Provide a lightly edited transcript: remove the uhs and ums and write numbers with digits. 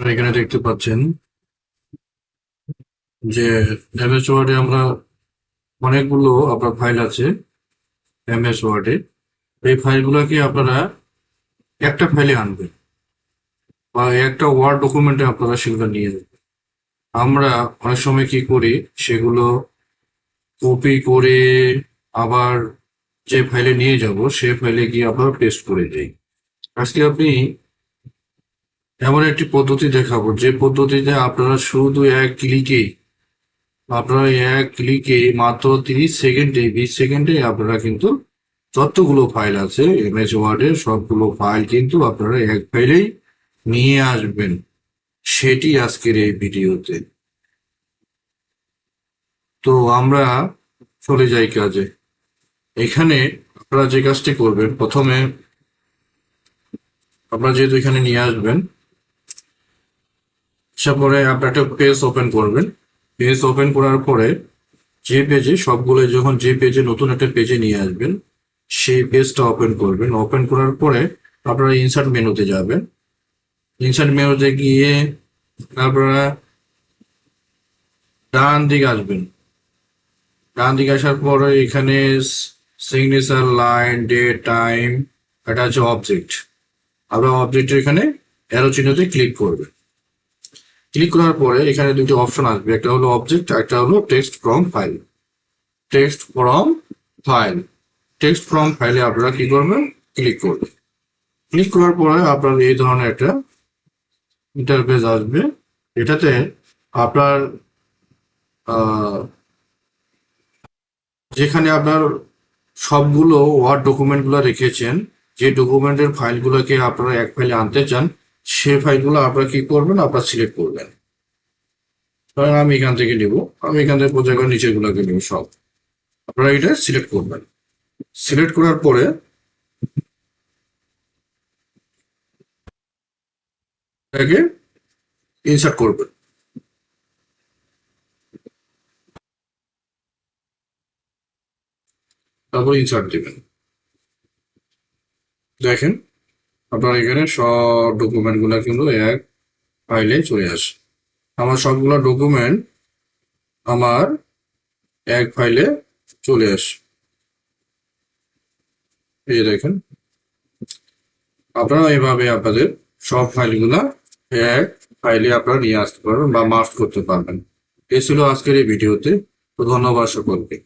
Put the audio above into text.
এখানে দেখতে পাচ্ছেন যে এমএস ওয়ার্ডে আমরা অনেকগুলো আপনার ফাইল আছে। এমএস ওয়ার্ডে এই ফাইলগুলোকে আপনারা একটা ফাইলে আনবেন বা একটা ওয়ার্ড ডকুমেন্টে আপনারা সেগুলো নিয়ে যাবেন। আমরা অনেক সময় কি করি, সেগুলো কপি করে আবার যে ফাইলে নিয়ে যাব সে ফাইলে গিয়ে আপনারা পেস্ট করে দেই। আজকে আপনি এমন একটি পদ্ধতি দেখাবো যে পদ্ধতিতে আপনারা শুধু এক ক্লিকে মাত্র 30 সেকেন্ডে 20 সেকেন্ডে আপনারা কিন্তু যতগুলো ফাইল আছে এমএস ওয়ার্ডের সবগুলো ফাইল কিন্তু আপনারা এক ফাইলেই নিয়ে আসবেন। সেটি আজকের এই ভিডিওতে। তো আমরা চলে যাই কাজে। এখানে আপনারা যে কাজটি করবেন, প্রথমে আপনারা যেহেতু এখানে নিয়ে আসবেন, তারপরে আপনারা একটা পেজ ওপেন করবেন। পেজ ওপেন করার পরে যে পেজে সবগুলো, যখন যে পেজে নতুন একটা পেজে নিয়ে আসবেন সেই পেজটা ওপেন করবেন। ওপেন করার পরে আপনারা ইনসার্ট মেনুতে যাবেন। ইনসার্ট মেনুতে গিয়ে আপনারা ডান দিকে আসবেন। ডান দিকে আসার পরে এখানে সিগনেচার, লাইন, ডেট, টাইম, এটা হচ্ছে অবজেক্ট। আপনারা অবজেক্টের এখানে অ্যারো চিহ্নতে ক্লিক করবেন। ক্লিক করার পরে এখানে দুটি অপশন আসবে, একটা হলো অবজেক্ট, একটা হলো text from file. Text from file text from ফাইলে আপনারা কি করবেন, ক্লিক করবেন। ক্লিক করার পরে আপনার এই ধরনের একটা ইন্টারফেস আসবে। এটাতে আপনার যেখানে আপনার সবগুলো ওয়ার্ড ডকুমেন্টগুলো রেখেছেন, যে ডকুমেন্টের ফাইলগুলোকে আপনারা এক ফাইলে আনতে চান, সেই ফাইলগুলো আপনারা কি করবেন, আপনারা সিলেক্ট করবেন। ধরেন আমি এখান থেকে নিব, আমি এখান থেকে প্রজেক্ট করে নিচেগুলোকে নিব সব। আপনারা এটা সিলেক্ট করবেন। সিলেক্ট করার পরে এটাকে ইনসার্ট করবেন। তারপর ইনসার্ট দিবেন। দেখেন আপনার এখানে সব ডকুমেন্টগুলো কিন্তু এক ফাইলে চলে আসে। আমার সবগুলো ডকুমেন্ট আমার এক ফাইলে চলে আসে। এই দেখেন, আপনারা এইভাবে আপনাদের সব ফাইলগুলা এক ফাইলে আপনারা নিয়ে আসতে পারবেন বা মার্জ করতে পারবেন। এই ছিল আজকের এই ভিডিওতে। তো ধন্যবাদ সকলকে।